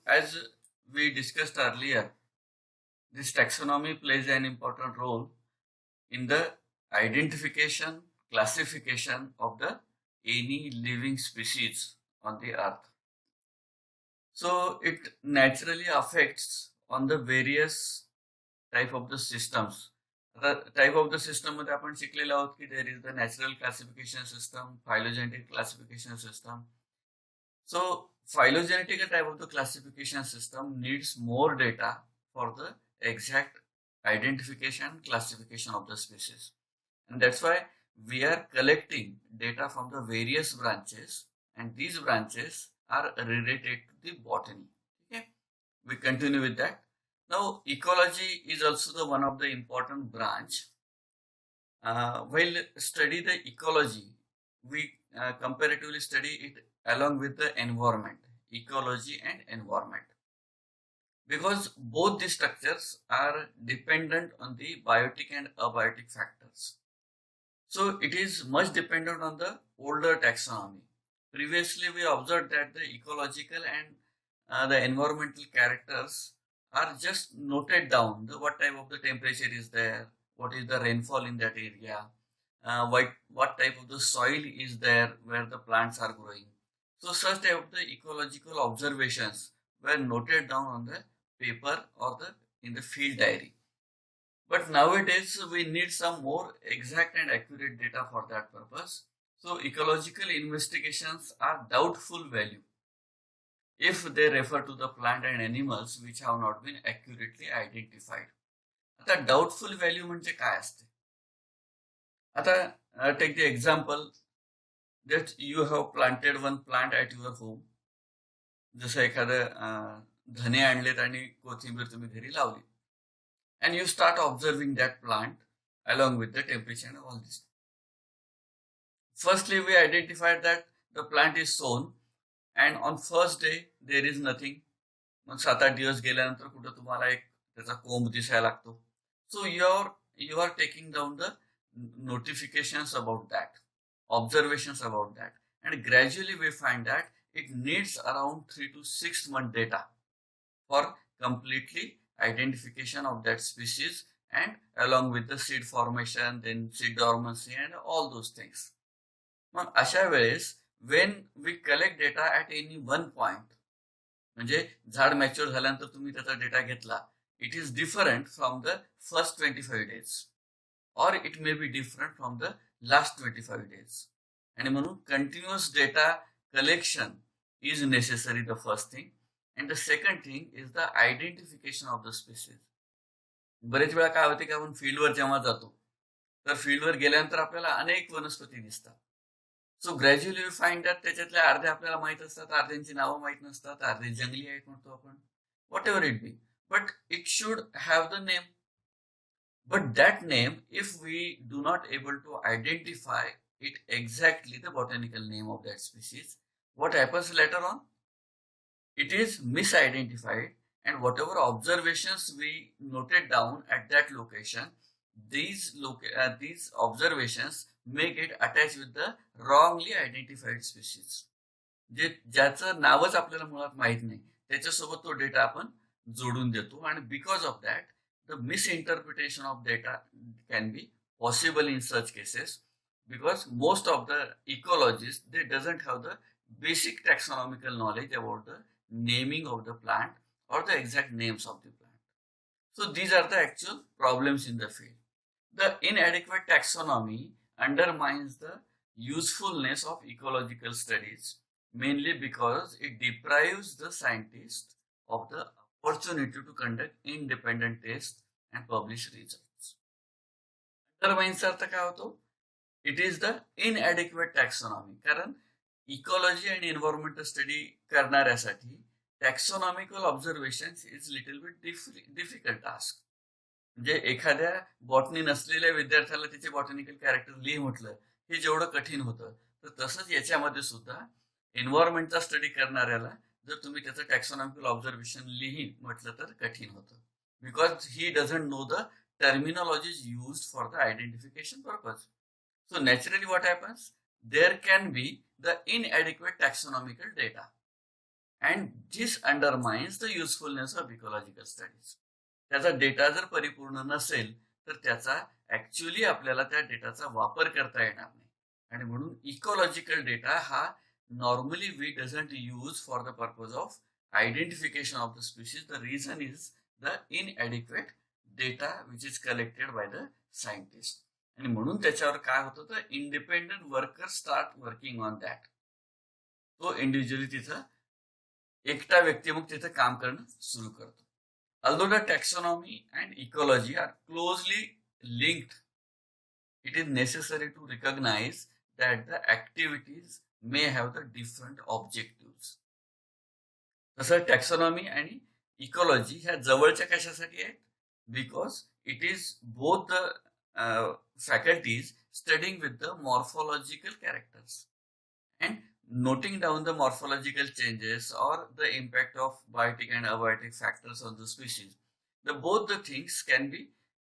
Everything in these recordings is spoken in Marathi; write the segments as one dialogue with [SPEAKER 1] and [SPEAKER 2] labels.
[SPEAKER 1] as we discussed earlier, this taxonomy plays an important role in the identification, classification of the any living species on the earth. So it naturally affects on the various type of the systems. The type of the system मध्ये आपण शिकलेलो आहोत की there is the natural classification system, phylogenetic classification system. So phylogenetic type of the classification system needs more data for the exact identification classification of the species. And that's why we are collecting data from the various branches, and these branches are related to the botany. Okay, we continue with that. Now ecology is also the one of the important branch. While study the ecology, we comparatively study it along with the environment, ecology and environment, because both these structures are dependent on the biotic and abiotic factors. So it is much dependent on the older taxonomy. Previously, we observed that the ecological and the environmental characters are just noted down. What type of the temperature is there, what is the rainfall in that area, what type of the soil is there where the plants are growing. So such type of the ecological observations were noted down on the paper or the in the field diary. But nowadays we need some more exact and accurate data for that purpose. So ecological investigations are doubtful value if they refer to the plant and animals which have not been accurately identified. आता doubtful value म्हणजे काय असते? आता take the example that you have planted one plant at your home. जसं एखादं धने आणलेत आणि कोथिंबीर तुम्ही घरी लावली. And you start observing that plant along with the temperature and all this. Firstly, we identified that the plant is sown, and on first day there is nothing. मग 7-8 दिवस गेल्यानंतर कुठं तुम्हाला एक त्याचा कोंब दिसायला लागतो. So you are taking down the notifications about that, observations about that, and gradually we find that it needs around 3 to 6 month data for completely identification of that species, and along with the seed formation, then seed dormancy and all those things. मग अशा वेळेस when we collect data at any one point, म्हणजे झाड मॅच्युअर झाल्यानंतर तुम्ही त्याचा डेटा घेतला, it is different from the first 25 days or it may be different from the last 25 days. आणि म्हणून continuous data collection is necessary, the first thing. And the second thing is the identification of the species. बरेच वेळा काय होते की आपण फील्डवर जेव्हा जातो तर फील्डवर गेल्यानंतर आपल्याला अनेक वनस्पती दिसतात. So gradually we find that त्याच्यातल्या अर्ध्या आपल्याला माहित असतात, अर्ध्यांची नावं माहित नसतात, अर्धे जंगली आहेत म्हणतो आपण, what ever it be, but it should have the name. But that name, if we do not able to identify it exactly, the botanical name of that species, what happens later on? It is misidentified, and whatever observations we noted down at that location, these observations may get attached with the wrongly identified species. ज्याचं नावच आपल्याला मुळात माहित नाही त्याच्यासोबत तो डेटा आपण जोडून देतो, आणि because of that the misinterpretation of data can be possible in such cases, because most of the ecologists, they doesn't have the basic taxonomical knowledge about the naming of the plant or the exact names of the plant. So these are the actual problems in the field. The inadequate taxonomy undermines the usefulness of ecological studies, mainly because it deprives the scientist of the opportunity to conduct independent tests and publish results. Undermines अर्थ काय होतो? It is the inadequate taxonomy. कारण इकॉलॉजी आणि एन्व्हायरमेंटल स्टडी करणाऱ्यासाठी taxonomical observation is little bit difficult task. म्हणजे एखाद्या बॉटनी नसलेल्या विद्यार्थ्याला त्याचे बॉटनिकल कॅरेक्टर लिहि म्हटलं हे जेवढं कठीण होतं, तर तसंच याच्यामध्ये सुद्धा एन्व्हायरमेंटचा स्टडी करणाऱ्याला जर तुम्ही त्याचं टॅक्सॉनॉमिकल ऑब्झर्वेशन लिहि म्हटलं तर कठीण होतं, because he doesn't know the terminologies used for the identification purpose. So naturally what happens? There can be the inadequate taxonomical data. And this undermines the usefulness of ecological studies. त्याचा डेटा जर परिपूर्ण नसेल तर त्याचा ऍक्च्युअली आपल्याला त्या डेटाचा वापर करता येणार नाही. आणि म्हणून इकॉलॉजिकल डेटा हा normally we doesn't use for the purpose of identification of the species. The reason is the inadequate data which is collected by the scientist. आणि म्हणून त्याच्यावर काय होतं तर independent worker start working on that. तो इंडिव्हिज्युअली तिथं एकटा व्यक्ती मग तिथं काम करणं सुरू करतो. Although the taxonomy and ecology are closely linked, it is necessary to recognize that the activities may have the different objectives. तसं टॅक्सॉनॉमी आणि इकॉलॉजी ह्या जवळच्या कशासाठी आहेत? Because it is both the faculties studying with the morphological characters and noting down the morphological changes or the impact of biotic and abiotic factors on the species. Both the things can be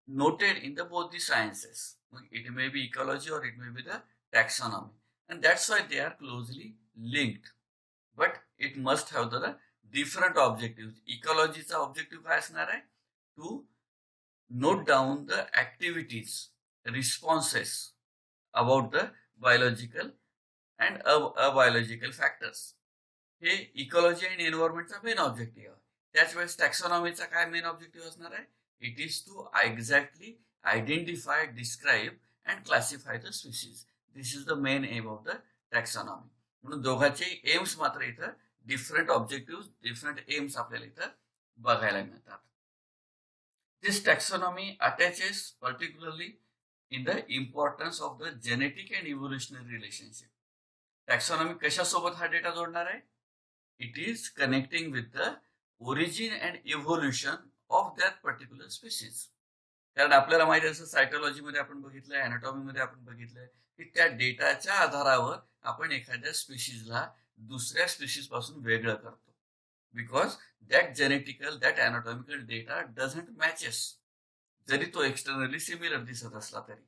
[SPEAKER 1] noted in the both the sciences. It may be ecology or it may be the taxonomy, and that's why they are closely linked. But it must have the different objectives. Ecologyचा objective काय असणार आहे? To note down the activities, responses about the biological and abiological factors. हे इकॉलॉजी आणि एन्व्हायरमेंटचा मेन ऑब्जेक्टिव्ह आहे. त्याच वेळेस टॅक्सॉनॉमीचा काय मेन ऑब्जेक्टिव्ह असणार आहे? It is to exactly identify, describe and classify the species. This is the main aim of the taxonomy. म्हणून दोघांचे एम्स मात्र इथं डिफरंट ऑब्जेक्टिव्ह, डिफरंट एम्स आपल्याला इथं बघायला मिळतात. This taxonomy attaches particularly in the importance of the genetic and evolutionary relationship. Taxonomy कशासोबत हा डेटा जोडणार आहे? It is connecting with the origin and evolution of that particular species. कारण आपल्याला माहिती आहे, सायटॉलॉजीमध्ये आपण बघितलंय, अॅनाटॉमीमध्ये आपण बघितलंय की त्या डेटाच्या आधारावर आपण एखाद्या स्पीशीजला दुसऱ्या स्पीशीज पासून वेगळं करतो. Because that genetical, that anatomical data doesn't matches, जरी तो एक्सटर्नली सिमिलर दिसत असला तरी.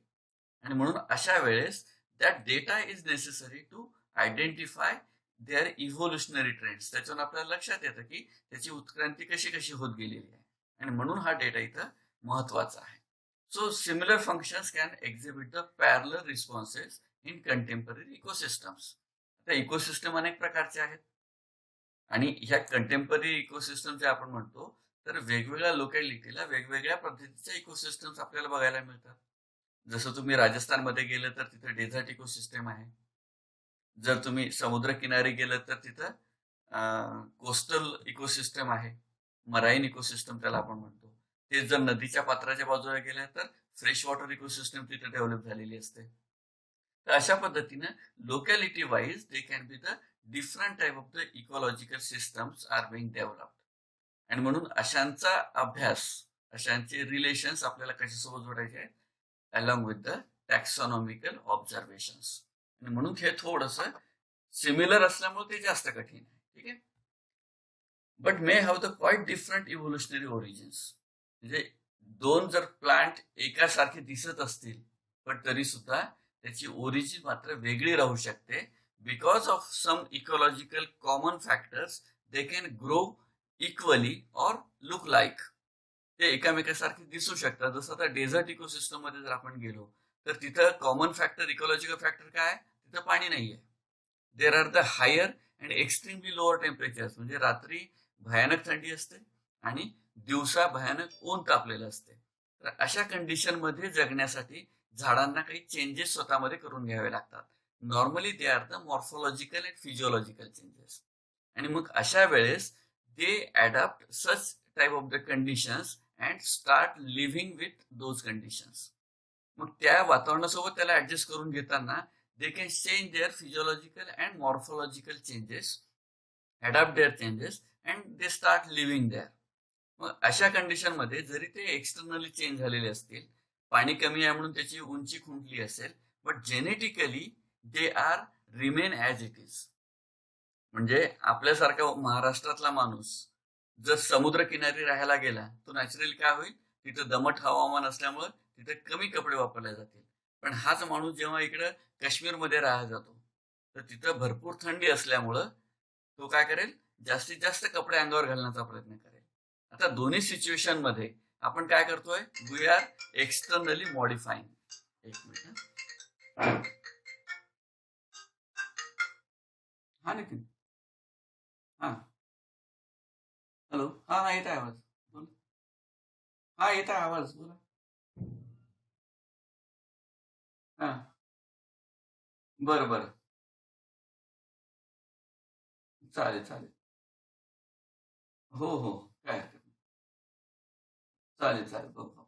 [SPEAKER 1] आणि म्हणून अशा वेळेस that data is necessary to identify their evolutionary trends. त्याच्यावर आपल्याला लक्षात येतं की त्याची उत्क्रांती कशी कशी होत गेलेली आहे. आणि म्हणून हा डेटा इथं महत्वाचा आहे. So similar functions can exhibit the parallel responses in contemporary ecosystems. आता इकोसिस्टम अनेक प्रकारचे आहेत आणि ह्या कंटेम्पररी इकोसिस्टम जे आपण म्हणतो तर वेगवेगळ्या लोकॅलिटीला वेगवेगळ्या पद्धतीच्या इकोसिस्टम्स आपल्याला बघायला मिळतात. जसं तुम्ही राजस्थानमध्ये गेलं तर तिथं डेझर्ट इकोसिस्टम आहे. जर तुम्ही समुद्रकिनारी गेलं तर तिथं कोस्टल इकोसिस्टम आहे, मराईन इकोसिस्टम त्याला आपण म्हणतो. ते जर नदीच्या पात्राच्या बाजूला गेल्या तर फ्रेश वॉटर इकोसिस्टम तिथे डेव्हलप झालेली असते. तर अशा पद्धतीनं locality wise they can be the different type of the ecological systems are being developed. आणि म्हणून अशांचा अभ्यास, अशांचे रिलेशन्स आपल्याला कशासोबत जोडायचे आहेत? Along with the taxonomical observations. आणि म्हणून हे थोडंसं सिमिलर असल्यामुळे ते जास्त कठीण आहे. ठीक आहे. But may have the quite different evolutionary origins. म्हणजे दोन जर प्लांट एकासारखे दिसत असतील पण तरी सुद्धा त्याची ओरिजिन मात्र वेगळी राहू शकते. Because of some ecological common factors they can grow equally or look like. ते एकामेकासारखे दिसू शकतात. जसं आता डेझर्ट इकोसिस्टम मध्ये जर आपण गेलो तर तिथं कॉमन फॅक्टर, इकॉलॉजिकल फॅक्टर काय? तिथं पाणी नाहीये. There are the higher and extremely lower temperatures. म्हणजे रात्री भयानक थंडी असते आणि दिवसा भयानक ऊन तापलेलं असते. तर अशा कंडिशन मध्ये जगण्यासाठी झाडांना काही चेंजेस स्वतःमध्ये करून घ्यावे लागतात. Normally they are the morphological and physiological changes. आणि मग अशा वेळेस they adapt such type of the conditions and start living with those conditions. मग त्या वातावरणासोबत त्याला ऍडजस्ट करून घेताना they can change their physiological and morphological changes, adapt their changes and they start living there. मग अशा कंडिशन मध्ये जरी ते एक्सटर्नली चेंज झालेले असतील, पाणी कमी आहे म्हणून त्याची उंची खुंटली असेल, but genetically they R remain as it is. म्हणजे आपल्यासारखा महाराष्ट्रातला माणूस जर समुद्र किनारी राहायला गेला तो नॅचरली काय होईल? तिथं दमट हवामान असल्यामुळे तिथे कमी कपडे वापरले जातील. पण हाच माणूस जेव्हा इकडं काश्मीरमध्ये राहायला जातो तर तिथं भरपूर थंडी असल्यामुळं तो काय करेल? जास्तीत जास्त कपडे अंगावर घालण्याचा प्रयत्न करेल. आता दोन्ही सिच्युएशन मध्ये आपण काय करतोय, वी आर एक्सटर्नली मॉडिफाईंग. एक मिनिट. हा नितीन. हा हॅलो. हा हा येत आहे आवाज, बोल. हा येत आहे आवाज, बोला. हा बरं बरं. चालेल चालेल. हो हो, काय हरकत नाही. चालेल चालेल, बघू आपण.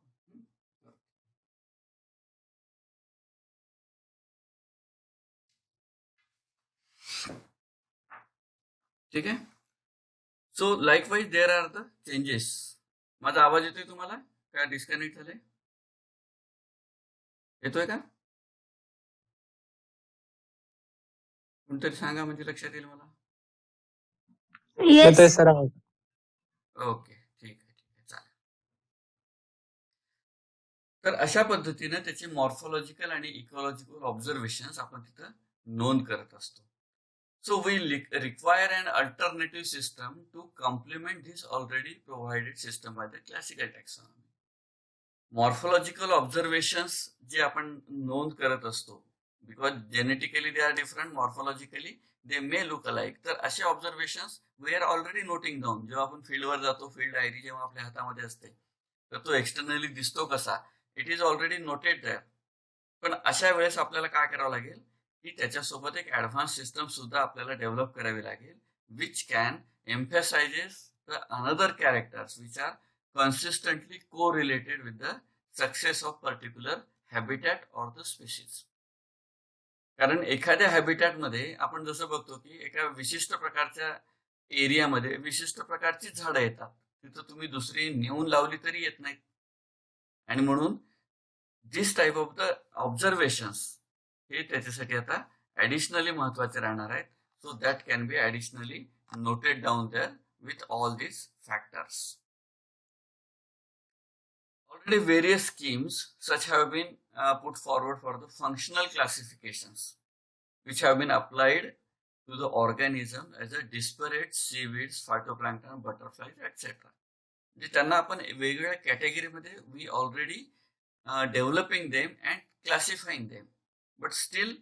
[SPEAKER 1] ठीक आहे. So likewise there are the changes. माझा आवाज येतोय तुम्हाला, काय डिस्कनेक्ट झाले? येतोय का? कोणतरी सांगा म्हणजे लक्षात येईल मला.
[SPEAKER 2] येतोय
[SPEAKER 3] येस
[SPEAKER 2] सर आवाज.
[SPEAKER 1] ओके, ठीक आहे ठीक आहे, चालेल. तर अशा पद्धतीने त्याचे मॉर्फॉलॉजिकल आणि इकॉलॉजिकल ऑब्झर्वेशन आपण तिथं नोंद करत असतो. So we require an alternative system to complement this already provided system by the classical taxonomy. Morphological observations जे आपण नोंद करत असतो, because genetically they are different, morphologically they may look alike. तर असे observations we are already noting down. जेव्हा आपण फील्डवर जातो, फील्ड डायरी जेव्हा आपल्या हातामध्ये असते, तर तो एक्सटर्नली दिसतो कसा, it is already noted there. पण अशा वेळेस आपल्याला काय करावं लागेल की त्याच्यासोबत एक ऍडव्हान्स सिस्टम सुद्धा आपल्याला डेव्हलप करावी लागेल, which can emphasises the another characters which R consistently correlated with the success of particular habitat or the species. कारण एखाद्या हॅबिटॅटमध्ये आपण जसं बघतो की एका विशिष्ट प्रकारच्या एरियामध्ये विशिष्ट प्रकारची झाडं येतात, तिथं तुम्ही दुसरी नेऊन लावली तरी येत नाहीत. आणि म्हणून this type of the observations हे त्याच्यासाठी आता ऍडिशनली महत्वाचे राहणार आहेत. So that can be additionally noted down there with all these factors. Already various schemes such have been put forward for the functional classifications which have been applied to the organism as a disparate seaweeds, phytoplankton, butterflies, etc. म्हणजे त्यांना आपण वेगवेगळ्या कॅटेगरीमध्ये we already developing them and classifying them, but still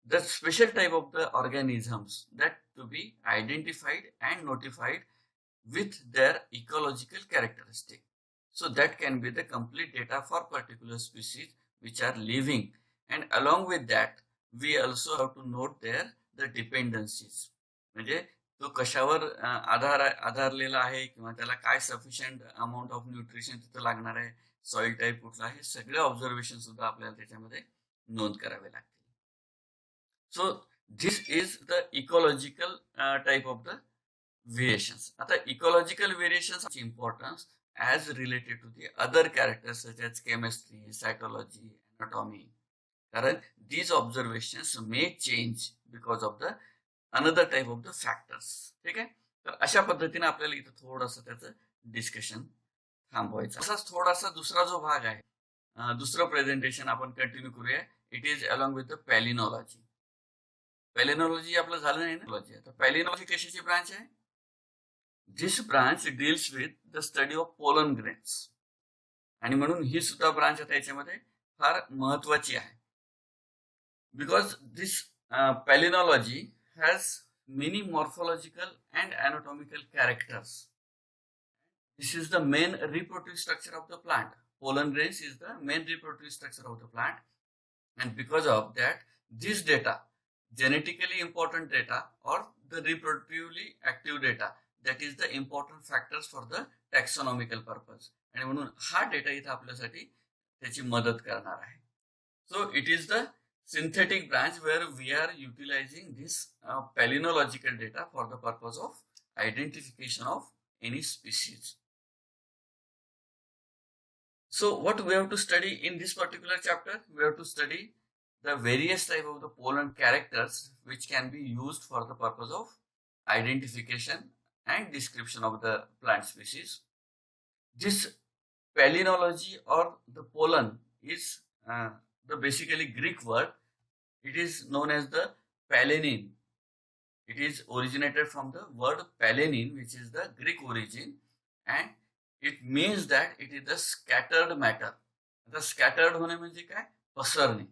[SPEAKER 1] the special type of the organisms that to be identified and notified with their ecological characteristic. So that can be the complete data for particular species which are living, and along with that we also have to note there the dependencies. म्हणजे तो कशावर आधारलेला आहे किंवा त्याला काय सफिशियंट अमाऊंट ऑफ न्यूट्रिशन तिथं लागणार आहे, सॉइल टाईप कुठला, हे सगळे ऑब्झर्वेशन सुद्धा आपल्याला त्याच्यामध्ये नोंद करावे लागतील. So this is the ecological type of the variations. आता ecological variations importance as related to the other characters such as chemistry, cytology, anatomy. कारण these observations may change because of the another type of the factors. ठीक आहे. तर अशा पद्धतीने आपल्याला इथं थोडंसं त्याचं डिस्कशन थांबवायचं. असाच थोडासा दुसरा जो भाग आहे, दुसरं प्रेझेंटेशन आपण कंटिन्यू करूया. It is along with the palynology. Palynology आपलं झालं नाही ना. तर पॅलिनॉलॉजी कशाची ब्रांच आहे? This branch deals with the study of pollen grains, आणि म्हणून ही सुद्धा ब्रांच आता याच्यामध्ये फार महत्वाची आहे. Because this palynology has many morphological and anatomical characters. This is the main reproductive structure of the plant. Pollen grains is the main reproductive structure of the plant, and because of that this data, genetically important data or the reproductively active data, that is the important factors for the taxonomical purpose, आणि म्हणून हा डेटा इथं आपल्यासाठी त्याची मदत करणार आहे. So it is the synthetic branch where we are utilizing this palynological data for the purpose of identification of any species. So what we have to study in this particular chapter? We have to study the various type of the pollen characters which can be used for the purpose of identification and description of the plant species. This palynology or the pollen is the basically Greek word. It is known as the palenin. It is originated from the word palenin, which is the Greek origin, and it means that it is the scattered matter. आता स्कॅटर्ड होणे म्हणजे काय? पसरणे.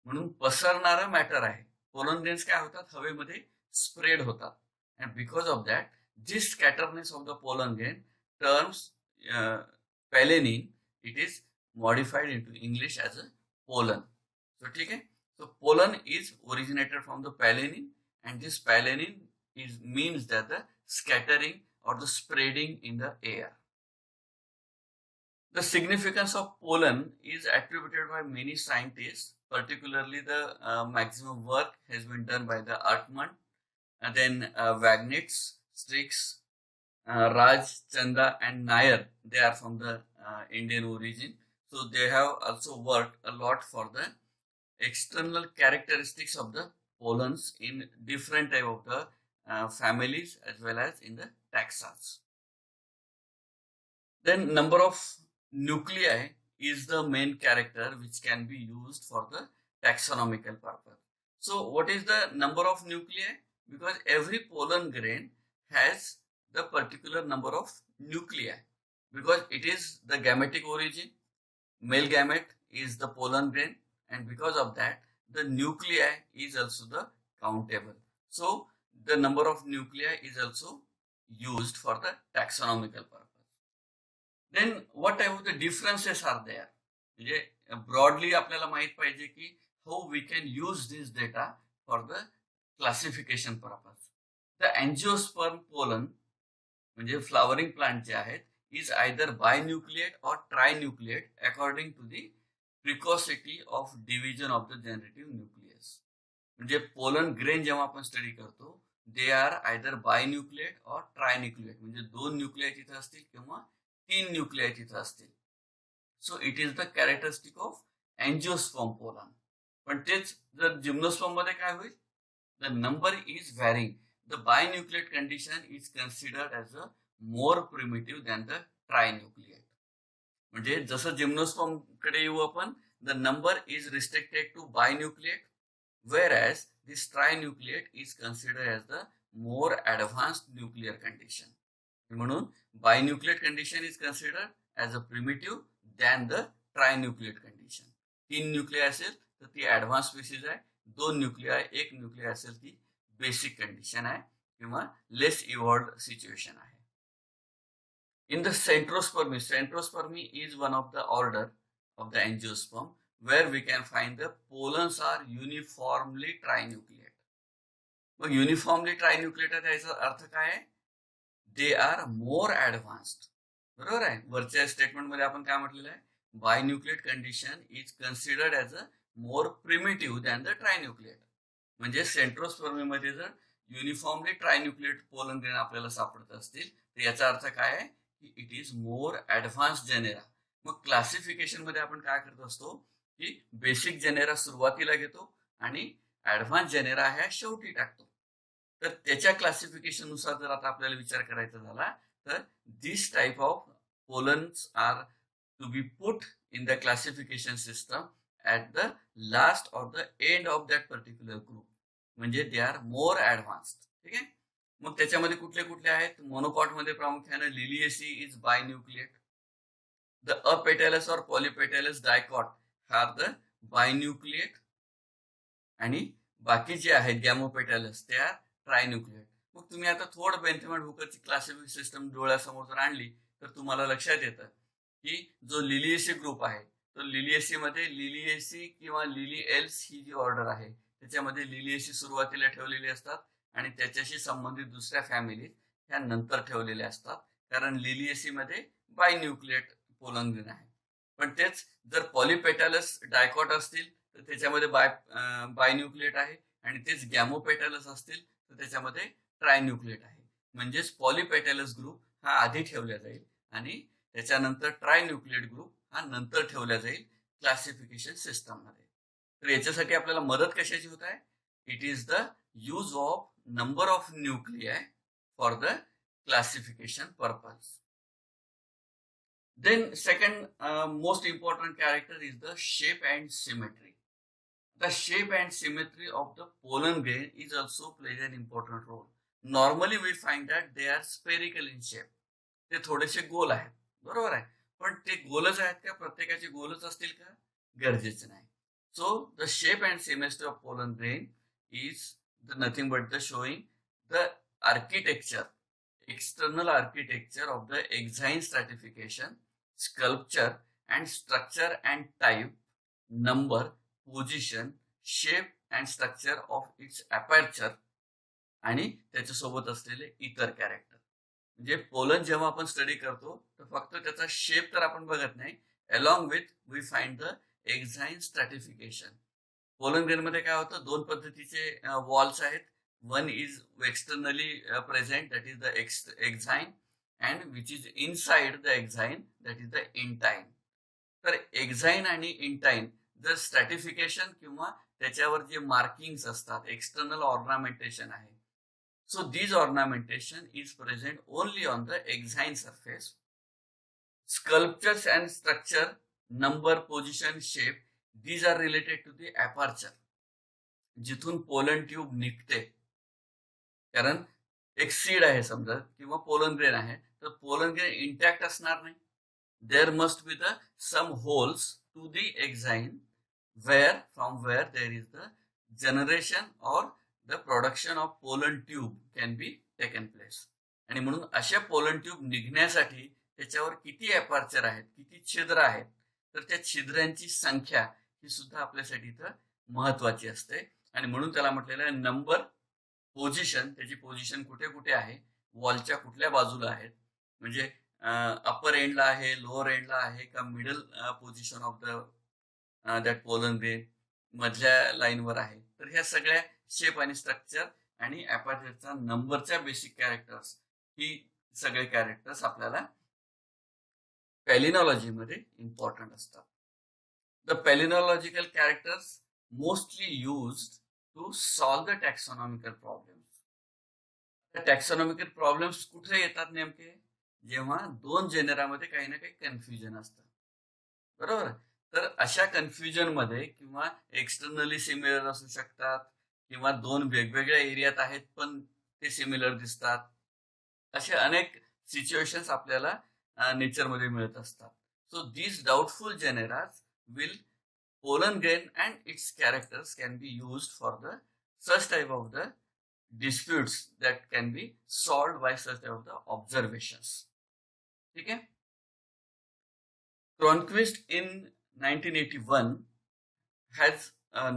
[SPEAKER 1] म्हणून पसरणारा मॅटर आहे. पोलन ग्रेन्स काय होतात? हवेमध्ये स्प्रेड होतात. And because of that this scatterness of the pollen grain terms palanin, it is modified into English as a pollen. So ठीक है. So pollen is originated from the palanin, and this palanin means that the scattering or the spreading in the air. The significance of pollen is attributed by many scientists. Particularly the maximum work has been done by the Artman, and then Wagnitz, Strix, Raj, Chanda and Nair. They are from the Indian origin. So they have also worked a lot for the external characteristics of the pollens in different type of the families as well as in the taxas. Then number of nuclei is the main character which can be used for the taxonomical purpose. So what is the number of nuclei? Because every pollen grain has the particular number of nuclei, because it is the gametic origin. Male gamete is the pollen grain, and because of that the nuclei is also the countable. So the number of nuclei is also used for the taxonomical purpose. Then what type of the differences are there? म्हणजे broadly आपल्याला माहित पाहिजे की how we can use this data for the classification purpose. The angiosperm pollen म्हणजे flowering plant जे आहेत is either binucleate or trinucleate according to the precocity of division of the generative nucleus. म्हणजे pollen grain जेव्हा आपण स्टडी करतो they are either binucleate or trinucleate, म्हणजे 2 न्यूक्लियाय तिथे असतील किंवा 3 न्यूक्लियाय तिथे असतील. So it is the characteristic of angiosperm pollen. पण तेच जर जिम्नोस्पर्म मध्ये काय होईल? The number is varying. The binucleate condition is considered as a more primitive than the trinucleate. म्हणजे जसं जिम्नोस्पर्म कडे येऊ आपण, the number is restricted to binucleate, whereas this trinucleate is considered as the more advanced nuclear condition. म्हणून binucleate condition is considered as a primitive than the trinucleate condition. 3 nuclei असेल तर ती ऍडव्हान्स स्पीसीज आहे, 2 न्यूक्लियाय 1 न्यूक्लियाय असेल ती बेसिक कंडिशन आहे किंवा लेस इव्हॉल्व्ड सिच्युएशन आहे. In the centrospermy is one of the order of the angiosperm where we can find the pollens are uniformly trinucleate. मग युनिफॉर्मली ट्रायन्यूक्लिएट याचा अर्थ काय आहे? They are more advanced. बरोबर आहे. वरच्या स्टेटमेंट मध्ये आपण काय म्हटलेलं आहे? Binucleate condition is considered as a more primitive than the trinucleate. म्हणजे सेंट्रोस्पर्मी मध्ये जर युनिफॉर्मली ट्रायन्यूक्लिएट पोलन ग्रेन आपल्याला सापडत असतील तर याचा अर्थ काय आहे की it is more advance genera. मग क्लासिफिकेशन मध्ये आपण काय करत असतो की बेसिक जेनेरा सुरुवातीला घेतो आणि ऍडव्हान्स जेनेरा ह्या शेवटी टाकतो. तर त्याच्या क्लासिफिकेशन नुसार जर आता आपल्याला विचार करायचा झाला तर this type of pollens are to be put in the classification system at the last of the end of that particular group. म्हणजे दे आर मोर ऍडव्हान्स्ड. ठीक आहे. मग त्याच्यामध्ये कुठले कुठले आहेत? मोनोकॉट मध्ये प्रामुख्याने लिलिएसी इज बायन्यूक्लिएट. द अपेटॅलस और पॉलिपेटॅलस डायकॉट आर द बायन्यूक्लिएट, आणि बाकी जे आहेत गॅमोपेटॅलस ते आर ट्रायन्यूक्लिएट. मग तुम्ही आता थोडं बेंथमॅन हुकरची क्लासिफिक सिस्टम डोळ्यासमोर जर आणली तर तुम्हाला लक्षात येतं की जो लिलिएसी ग्रुप आहे तो लिलिएसी मध्ये लिलिएसी किंवा लिली एल्स ही जी ऑर्डर आहे त्याच्यामध्ये लिलिएसी सुरुवातीला ठेवलेली असतात आणि त्याच्याशी संबंधित दुसऱ्या फॅमिली ह्या नंतर ठेवलेल्या असतात, कारण लिलिएसी मध्ये बायन्यूक्लिएट पोलन ग्रेन आहे. पण तेच जर पॉलिपेटॅलस डायकॉट असतील तर त्याच्यामध्ये बायन्यूक्लिएट आहे, आणि तेच गॅमोपेटॅलस असतील तर त्याच्यामध्ये ट्रायन्यूक्लिएट आहे. म्हणजेच पॉलिपेटॅलस ग्रुप हा आधी ठेवला जाईल आणि त्याच्यानंतर ट्रायन्यूक्लिएट ग्रुप हा नंतर ठेवला जाईल क्लासिफिकेशन सिस्टम मध्ये. तर याच्यासाठी आपल्याला मदत कशाची होत आहे? It is the use of number of nuclei for the classification purpose. Then second most important character is the shape and symmetry. The shape and symmetry of the pollen grain is also plays an important role. Normally we find that they are spherical in shape. ते थोडेसे गोल आहेत, बरोबर आहे. पण ते गोलच आहेत का, प्रत्येकाचे गोलच असतील का, गरजेचे नाही. So the shape and symmetry of pollen grain is the nothing but the showing the architecture, external architecture of the exine stratification, sculpture and structure and type, number, position, shape and structure of its aperture आणि त्याच्यासोबत असलेले इतर कॅरेक्टर. म्हणजे पोलन जेव्हा आपण स्टडी करतो तर फक्त त्याचा शेप तर आपण बघत नाही, along with we find the exine stratification. Pollen grain मध्ये काय होतं, दोन पद्धतीचे वॉल्स आहेत. One is externally present, that is the exine, and which is inside the exine, that is the intine. तर एक्झाइन आणि इंटाइन जर स्ट्रॅटिफिकेशन किंवा त्याच्यावर जे मार्किंग्स असतात, एक्सटर्नल ऑर्नामेंटेशन आहे, so this ornamentation is present only on the exine surface. Sculptures and structure, number, position, shape, these are related to the aperture, जिथून पोलन ट्यूब निघते. कारण एक सीड आहे समजा किंवा पोलन ग्रेन आहे, तर पोलन ग्रेन इंटॅक्ट असणार नाही. There must be the some holes to the exine from where there is the generation or the production of pollen tube can be taken place. आणि म्हणून अशा पोलन ट्यूब निघण्यासाठी त्याच्यावर किती अपर्चर आहेत, किती छिद्र आहेत, तर त्या छिद्रांची संख्या ही सुद्धा आपल्यासाठी इथं महत्वाची असते. आणि म्हणून त्याला म्हटलेलं आहे नंबर, पोझिशन, त्याची पोझिशन कुठे कुठे आहे, वॉलच्या कुठल्या बाजूला आहेत, म्हणजे अपर एंडला आहे, लोअर एंडला आहे का, middle position of the that pollen grain मधल्या लाईनवर आहे. तर ह्या सगळ्या शेप आणि स्ट्रक्चर आणि अपर्चरचा नंबरच्या बेसिक कॅरेक्टर्स, ही सगळे कॅरेक्टर्स आपल्याला पॅलिनॉलॉजी मध्ये इम्पॉर्टंट असतात. The palynological characters mostly used to solve the taxonomical problems. Taxonomical problems कुठे येतात नेमके, जेव्हा दोन जेनेरामध्ये काही ना काही कन्फ्युजन असतं, बरोबर. तर अशा कन्फ्युजन मध्ये किंवा एक्सटर्नली सिमिलर असू शकतात किंवा दोन वेगवेगळ्या एरियात आहेत पण ते सिमिलर दिसतात, असे अनेक सिच्युएशन्स आपल्याला नेचरमध्ये मिळत असतात. So these doubtful generas will pollen grain and its characters can be used for the such type of the disputes that can be solved by such type of the observations. ठीक है. Cronquist in 1981 has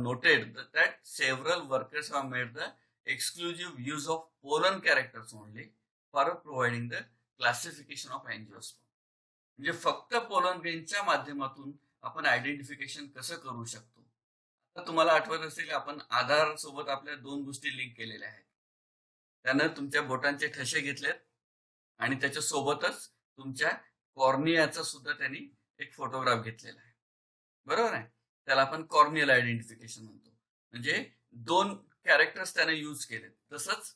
[SPEAKER 1] noted that several workers have made the exclusive use of pollen characters only for providing the classification of angiosperm. म्हणजे फक्त पोलन ग्रेनच्या माध्यमातून आपण आयडेंटिफिकेशन कसं करू शकतो. आता तुम्हाला आठवत असेल आपण आधार सोबत आपल्या दोन गोष्टी लिंक केलेल्या आहेत. त्यानं तुमच्या बोटांचे ठसे घेतलेत आणि त्याच्या सोबतच तुमच्या कॉर्नियाचा सुद्धा त्यांनी एक फोटोग्राफ घेतलेला आहे, बरोबर आहे. त्याला आपण कॉर्नियल आयडेंटिफिकेशन म्हणतो. म्हणजे दोन कॅरेक्टर्स त्याने यूज केलेत. तसंच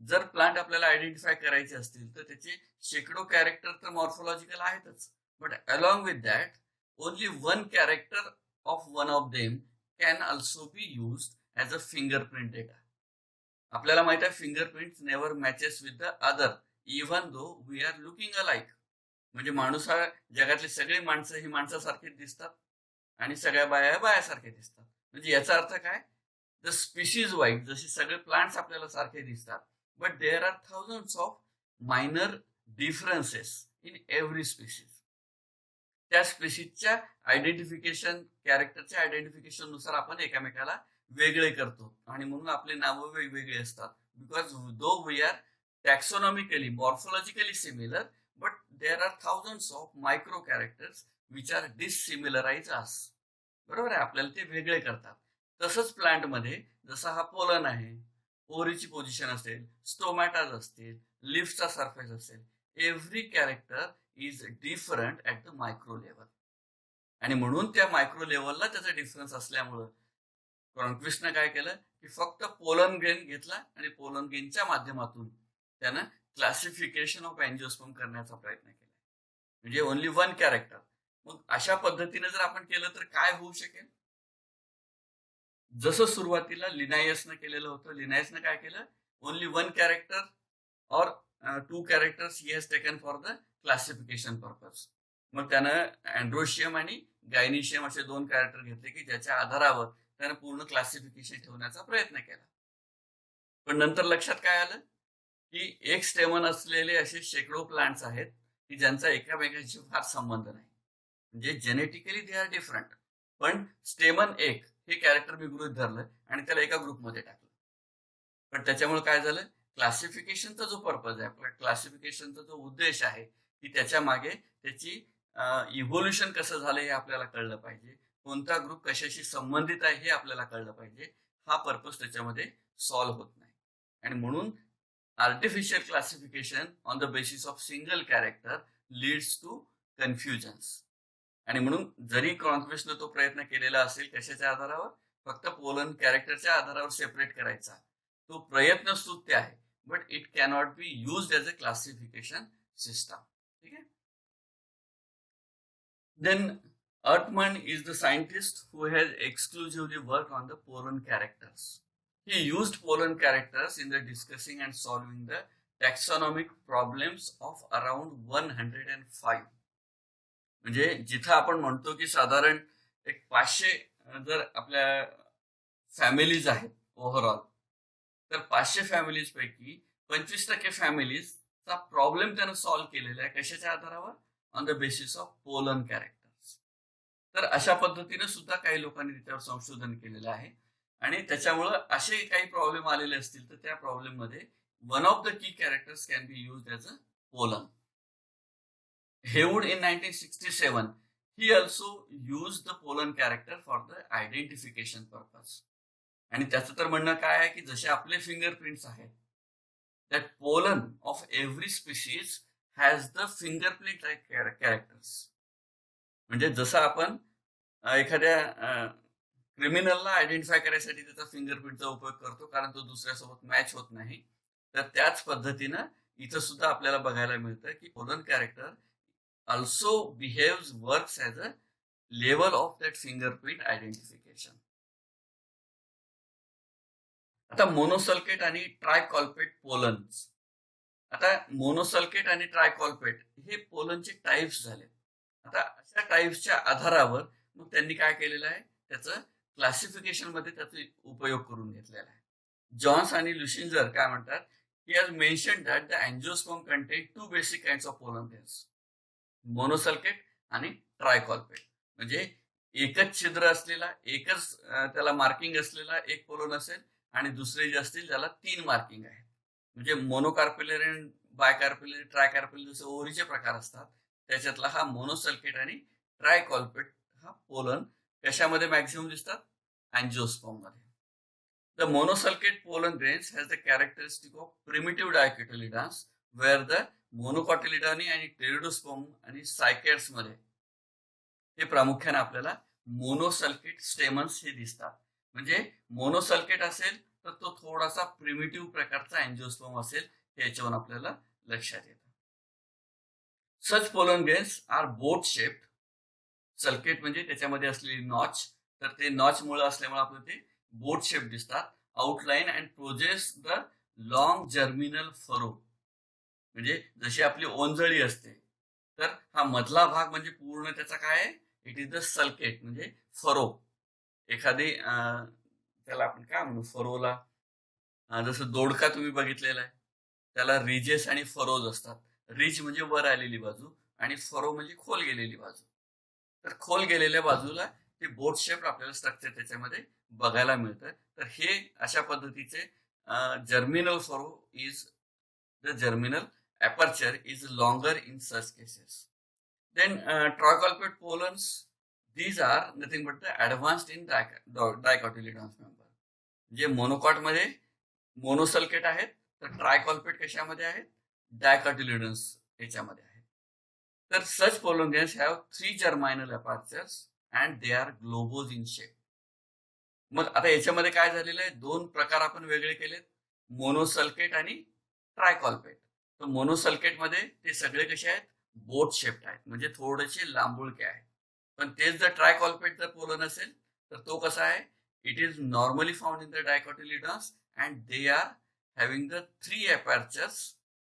[SPEAKER 1] जर प्लांट आपल्याला आयडेंटिफाय करायचे असतील तर त्याचे शेकडो कॅरेक्टर तर मॉर्फोलॉजिकल आहेतच, but along with that only one character of one of them can also be used as a fingerprint data. आपल्याला माहित आहे fingerprint never matches with the other even though we are looking alike. म्हणजे माणूस हा, जगातली सगळी माणसं ही माणसासारखीच दिसतात आणि सगळ्या बाया बायासारखे दिसतात. म्हणजे याचा अर्थ काय, द स्पीशीज वाईज जसे सगळे प्लांट्स आपल्याला सारखे दिसतात, but there are thousands of minor differences in every species. त्या स्पीशीजच्या आयडेंटिफिकेशन, कॅरेक्टरच्या आयडेंटिफिकेशन नुसार आपण एकामेकाला वेगळे करतो आणि म्हणून आपले नावं वेगवेगळे असतात. Because though we are taxonomically morphologically similar, but there are thousands of micro characters which are dissimilarize us. बरोबर आहे, आपल्याला ते वेगळे करतात. तसंच प्लांटमध्ये जसा हा पोलन आहे, ओरीची पोझिशन असेल, स्टोमॅटाज असतील, लिफ्टचा सरफेस असेल, every character is different at the micro level. आणि म्हणून त्या मायक्रो लेवलला त्याचा डिफरन्स असल्यामुळं क्रॉन्क्विस्टनं काय केलं की फक्त पोलन ग्रेन घेतला आणि पोलन ग्रेनच्या माध्यमातून त्यानं क्लासिफिकेशन ऑफ अँजिओस्पर्म करण्याचा प्रयत्न केला. म्हणजे ओनली वन कॅरेक्टर. मग अशा पद्धतीने जर आपण केलं तर काय होऊ शकेल, जसं सुरुवातीला लिनायसनं केलेलं होतं, लिनायसनं काय केलं, only one character or two characters he has taken for the classification purpose. मग त्यानं अँड्रोशियम आणि गायनिशियम असे दोन कॅरेक्टर घेतले की ज्याच्या आधारावर त्यानं पूर्ण क्लासिफिकेशन ठेवण्याचा प्रयत्न केला. पण नंतर लक्षात काय आलं की एक स्टेमन असलेले असे शेकडो प्लांट्स आहेत की ज्यांचा एकामेकांशी फार संबंध नाही, म्हणजे जेनेटिकली दे आर डिफरंट. पण स्टेमन एक हे कॅरेक्टर मी गृहीत धरलं आणि त्याला एका ग्रुपमध्ये टाकलं. पण त्याच्यामुळे काय झालं, क्लासिफिकेशनचा जो पर्पज आहे, आपल्या क्लासिफिकेशनचा जो उद्देश आहे की त्याच्या मागे त्याची इव्होल्युशन कसं झालं हे आपल्याला कळलं पाहिजे, कोणता ग्रुप कशाशी संबंधित आहे हे आपल्याला कळलं पाहिजे, हा पर्पज त्याच्यामध्ये सॉल्व्ह होत नाही. आणि म्हणून artificial classification on the basis of single character leads to confusions. आणि म्हणून जरी कॉन्क्वेस्टनं तो प्रयत्न केलेला असेल कशाच्या आधारावर, फक्त पोलन कॅरेक्टरच्या आधारावर सेपरेट करायचा, तो प्रयत्न स्तुत्य आहे, but it cannot be used as a classification system. ठीक आहे. Then Ertmann is the scientist who has exclusively worked on the pollen characters. He used pollen characters in the discussing and solving the taxonomic problems of around 105. म्हणजे जिथं आपण म्हणतो की साधारण एक 500 जर आपल्या फॅमिलीज आहेत ओव्हरऑल, तर 500 फॅमिलीज पैकी 25% फॅमिलीजचा प्रॉब्लेम त्यानं सॉल्व्ह केलेला आहे. कशाच्या आधारावर? On the basis of pollen characters. तर अशा पद्धतीने सुद्धा काही लोकांनी त्याच्यावर संशोधन केलेलं आहे. आणि त्याच्यामुळं असे काही प्रॉब्लेम आलेले असतील तर त्या प्रॉब्लेम मध्ये one of the key characters can be used as a pollen. Haywood in 1967, he also used the pollen character for the identification purpose. आणि त्याचं तर म्हणणं काय आहे की जसे आपले फिंगरप्रिंट्स आहेत, that pollen of every species has the fingerprint like characters. म्हणजे जसं आपण एखाद्या क्रिमिनलला आयडेंटिफाय करायसाठी त्याचा फिंगरप्रिंटचा उपयोग करतो कारण तो दुसऱ्यासोबत मॅच होत नाही, तर त्याच पद्धतीनं इथं सुद्धा आपल्याला बघायला मिळतं की pollen character also behaves, works as a level of that fingerprint identification. आता मोनोसल्केट आणि ट्रायकॉल्पेट पोलन्स. आता मोनोसल्केट आणि ट्रायकॉल्पेट हे पोलनचे टाइप्स झाले. आता अशा टाइप्सच्या आधारावर मग त्यांनी काय केलेलं आहे, त्याचं क्लासिफिकेशन मध्ये त्याचा उपयोग करून घेतलेला आहे. जॉन्स आणि लुशिंजर काय म्हणतात, he has mentioned that the angiosperm contain two basic kinds of pollen grains, monosulcate आणि ट्रायकॉल्पेट. म्हणजे एकच छिद्र असलेला, एकच त्याला मार्किंग असलेला एक पोलन असेल आणि दुसरे जे असतील त्याला 3 मार्किंग आहेत. म्हणजे मोनोकार्पेलरी, बायकार्पेलरी, ट्रायकार्पेलरी जसे ओरीचे प्रकार असतात त्याच्यातला हा मोनोसल्केट आणि ट्रायकॉल्पेट हा पोलन कशामध्ये मॅक्सिमम दिसतात, अँजिओस्पर्म मध्ये. The monosulcate pollen grains has the characteristic of primitive dicotyledons, where the monocotyledonae आणि टेरिडोस्पर्म आणि सायकॅड्स मध्ये हे प्रामुख्याने आपल्याला मोनोसल्केट स्टेमन्स हे दिसतात. म्हणजे मोनोसल्केट असेल तर तो थोडासा प्रिमिटिव्ह प्रकारचा अँजिओस्पर्म असेल, हे याच्यावरून आपल्याला लक्षात येतं. सच पोलन ग्रेन्स आर बोट शेप्ड. सल्केट म्हणजे त्याच्यामध्ये असलेली नॉच, तर ते नॉच मुळे असल्यामुळे आपल्याला ते बोट शेप दिसतात. Outline and projects the long germinal furrow. म्हणजे जशी आपली ओंजळी असते, तर हा मधला भाग म्हणजे पूर्ण त्याचा काय आहे, इट इज द सल्केट म्हणजे फरो. एखादी त्याला आपण काय म्हणू, फरोला जसं दोडका तुम्ही बघितलेला आहे, त्याला रिजेस आणि फरोज असतात. रिज म्हणजे वर आलेली बाजू आणि फरो म्हणजे खोल गेलेली बाजू. तर खोल गेलेल्या बाजूला ते बोट शेप आपल्याला स्ट्रक्चर त्याच्यामध्ये बघायला मिळतं. तर हे अशा पद्धतीचे germinal furrow is the germinal aperture is longer in such cases. Then tricolpate pollens, these are nothing but the advanced in dicotyledons member. जे मोनोकॉट मध्ये मोनोसल्केट आहेत, तर ट्रायकॉल्पेट कशामध्ये आहेत, डायकॉटिलिडन्स याच्यामध्ये आहेत. तर such pollen grains have 3 germinal apertures and they are globose in shape. मग आता याच्यामध्ये काय झालेलं आहे, 2 प्रकार आपण वेगळे केलेत, मोनोसल्केट आणि ट्रायकॉल्पेट. तर मोनोसल्केट मध्ये ते सगळे कसे आहेत, बोट शेप्ड आहेत, म्हणजे थोडेसे लांबुळके आहेत. पण तेच जर ट्रायकॉल्पेट जर पोलन असेल तर तो कसा आहे, it is normally found in the dicotyledons and they are having the 3 apertures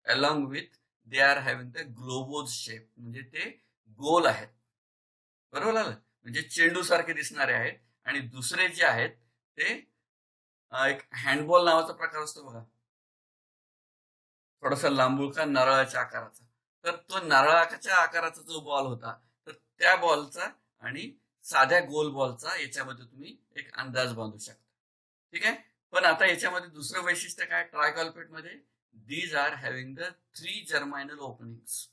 [SPEAKER 1] along with they are having the globose shape, म्हणजे ते गोल आहेत. बरोबर आलं, म्हणजे चेंडू सारखे दिसणारे आहेत. आणि दुसरे जे आहेत ते एक हँडबॉल नावाचा प्रकार असतो बघा, थोडासा लांबुळका नारळाच्या आकाराचा. तर तो नारळाच्या आकाराचा जो बॉल होता, तर त्या बॉलचा आणि साध्या गोल बॉलचा याच्यामध्ये तुम्ही एक अंदाज बांधू शकता. ठीक आहे. पण आता याच्यामध्ये दुसरं वैशिष्ट्य काय, ट्रायकॉल्पेट मध्ये these are having the 3 germinal openings,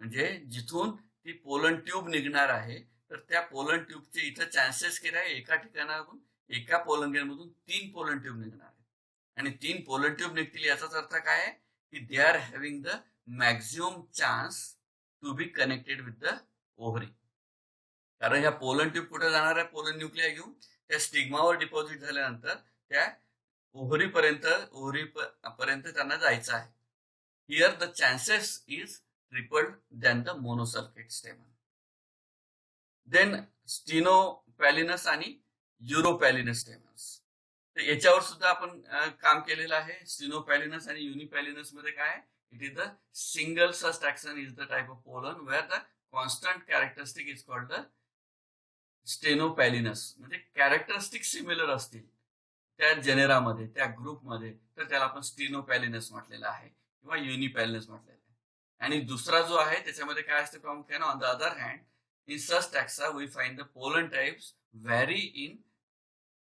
[SPEAKER 1] म्हणजे जिथून ती पोलन ट्यूब निघणार आहे, तर त्या पोलन ट्यूबचे इथं चान्सेस केले आहे एका ठिकाणाहून एका पोलन ग्रेनमधून 3 पोलन ट्यूब निघणार आहेत. आणि 3 पोलन ट्यूब निघतील याचाच अर्थ काय आहे की they are having the maximum chance to be connected with the ovary. कारण ह्या पोलन ट्यूब कुठे जाणार आहे, पोलन न्यूक्लिया घेऊन त्या स्टिग्मावर डिपॉझिट झाल्यानंतर त्या ओव्हरीपर्यंत त्यांना जायचं आहे. Here the chances is tripled than the monosulfate stamen. Then stenopalynous आणि युरोपॅलिनस स्टेमन्स, तर याच्यावर सुद्धा आपण काम केलेलं आहे. स्टिनोपॅलिनस आणि युनिपॅलिनस मध्ये काय, it is the single subtaxon is the type of pollen where the constant characteristic is called the stenopalynous. म्हणजे कॅरेक्टरिस्टिक सिमिलर असतील त्या जेनेरामध्ये, त्या ग्रुपमध्ये, तर त्याला आपण स्टिनोपॅलिनस म्हटलेलं आहे किंवा युनिपॅलिनस म्हटलेलं आहे. आणि दुसरा जो आहे त्याच्यामध्ये काय असते प्रामुख्याने, on the other hand in such taxa we find the pollen types vary in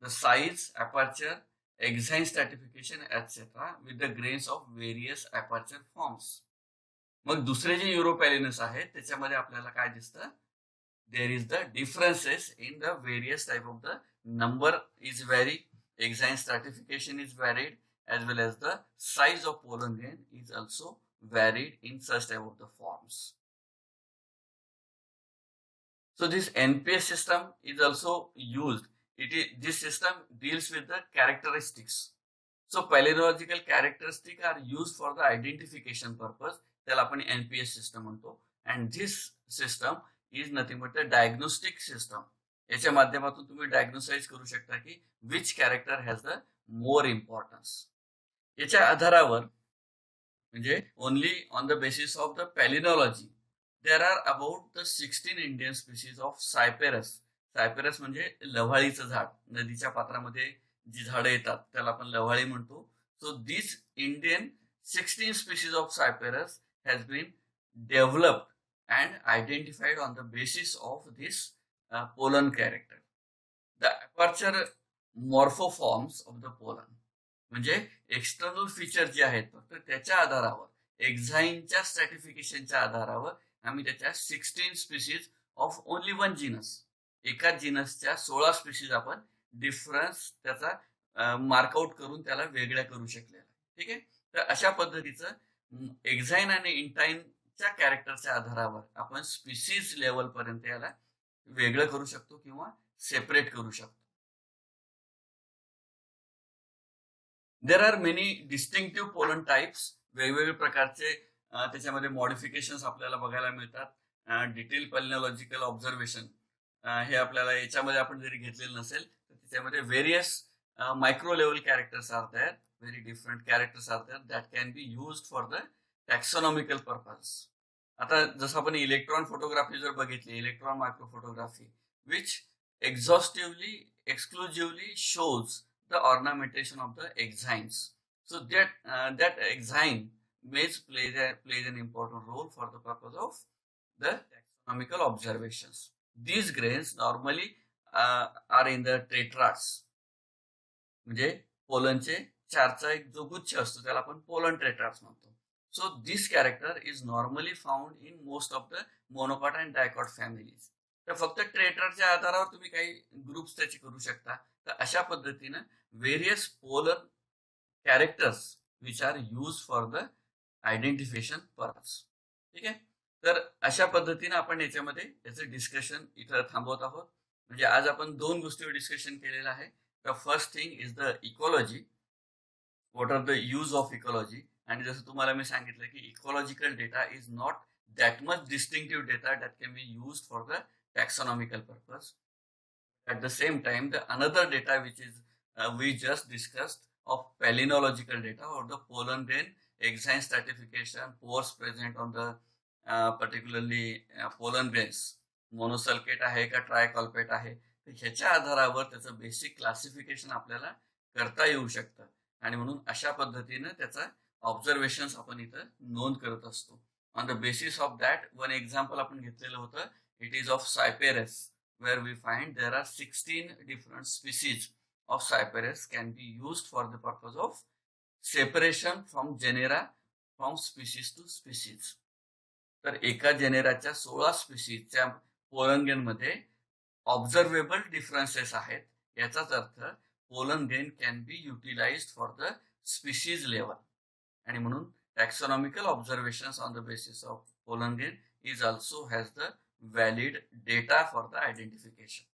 [SPEAKER 1] the size, aperture, exine stratification etc. with the grains of various aperture forms. मग दुसरे जे युरोपॅलिनस आहेत त्याच्यामध्ये आपल्याला काय दिसतं, there is the differences in the various type of the number is vary, exine stratification is varied, as well as the size of pollen grain is also varied in such type of the forms. So this NPS system is also used. This system deals with the characteristics. So palynological characteristics are used for the identification purpose. त्याला आपण NPS system म्हणतो. And this system is nothing but the diagnostic system. याच्या माध्यमातून तुम्ही डायग्नोसाइज करू शकता की which character has the more importance. याच्या आधारावर म्हणजे only on the basis of the palynology there are about the 16 Indian species of Cyperus. Cyperus म्हणजे लव्हाळीचं झाड, नदीच्या पात्रामध्ये जी झाडं येतात त्याला आपण लव्हाळी म्हणतो. So these Indian 16 species of Cyperus has been developed and identified on the basis of this pollen character. The aperture morphoforms of the pollen म्हणजे एक्सटर्नल फीचर जे आहेत फक्त त्याच्या आधारावर, एक्झाईनच्या स्ट्रॅटिफिकेशनच्या आधारावर आम्ही त्याच्या 16 species of only one genus, एका जीनसच्या 16 स्पीसीज आपण डिफरन्स त्याचा मार्कआउट करून त्याला वेगळ्या करू शकलेला. ठीक आहे. तर अशा पद्धतीचं एक्झाईन आणि इंटाईनच्या कॅरेक्टरच्या आधारावर आपण स्पीसीज लेवल पर्यंत याला वेगळं करू शकतो किंवा सेपरेट करू शकतो. There are many distinctive pollen types, वेगवेगळे प्रकारचे त्याच्यामध्ये मॉडिफिकेशन्स आपल्याला बघायला मिळतात. डिटेल पॅलिनॉलॉजिकल ऑब्झर्वेशन हे आपल्याला याच्यामध्ये आपण जरी घेतलेलं नसेल तर त्याच्यामध्ये various micro level characters are there, very different characters are there that can be used for the taxonomical purpose. आता जसं आपण इलेक्ट्रॉन फोटोग्राफी जर बघितली, electron microphotography which exhaustively exclusively shows the ornamentation of the exines. So that exine plays an important role for the purpose of the taxonomical observations. These grains normally are in the tetrads. म्हणजे पोलनचे चारचा एक जो गुच्छ असतो त्याला आपण पोलन टेट्राड्स म्हणतो. So this character is normally found in most of the monocot and dicot families. तर फक्त टेट्राडच्या आधारावर तुम्ही काही ग्रुप्स त्याचे करू शकता. तर अशा पद्धतीनं various polar characters which R use for the identification purpose. ठीक आहे. तर अशा पद्धतीनं आपण याच्यामध्ये याचं डिस्कशन इथं थांबवत आहोत. म्हणजे आज आपण 2 गोष्टीवर डिस्कशन केलेलं आहे. The first thing is the ecology, what are the use of ecology. आणि जसं तुम्हाला मी सांगितलं की ecological data is not that much distinctive data that can be use for the taxonomical purpose. At the same time, the another data which is we just discussed of palynological data or the pollen grain exine stratification, pores present on the particularly pollen grains, monosulcate आहे का ट्रायकॉल्पेट आहे, तर ह्याच्या आधारावर त्याचं बेसिक क्लासिफिकेशन आपल्याला करता येऊ शकतं आणि म्हणून अशा पद्धतीनं त्याचा ऑब्झर्वेशन्स आपण इथं नोंद करत असतो. On the basis of that one example आपण घेतलेलं होतं, it is of Cyperus, where we find there are 16 different species of Cyperus can be used for the purpose of separation from genera from species to species. तर एका जेनेराच्या 16 स्पीसीजच्या पोलन गेनमध्ये ऑब्झर्वेबल डिफरन्सेस आहेत. याचाच अर्थ pollen grain can be utilized for the species level आणि म्हणून taxonomical observations on the basis of pollen grain is also has the valid data for the identification.